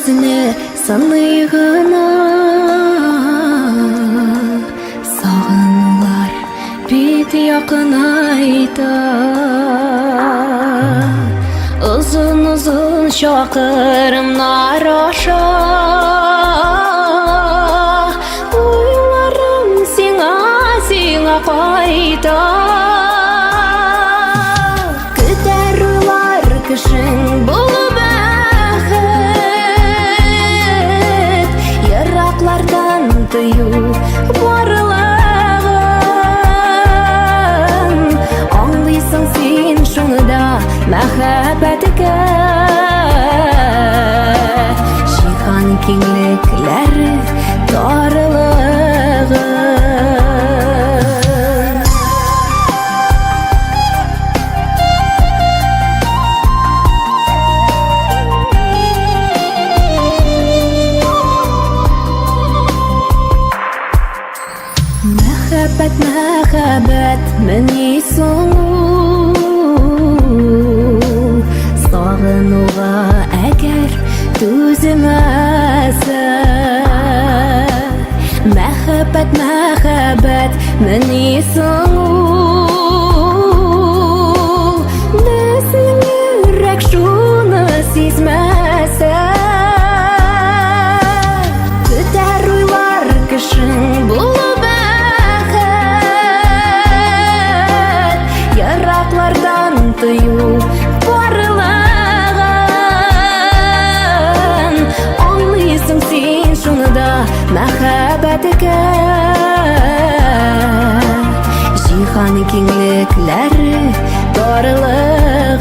өзіне сыйлығына. Сағынулар бет яқын айта, ұзын-ұзын шақырымдар аша. Ойларым сиңа қайта, күтер ойлар кішің бұл бәхет. Ерақлардан тыю барлығын, аңлайсың сен шуңыда мәхәббәтіге. Жиһан кеңліклері тарылығы. Мәхәббәт міне соңу, сағынуға әгер төзімәсі. Мәхәббәт міне соңу, біздің жүрек шуны сезмәсі. Күтер ойлар кішің бұл Ерақлардан тыю барлығын, аңлайсың сен шуңыда мәхәббәтіге. Жиһан кеңліклері тарылығы.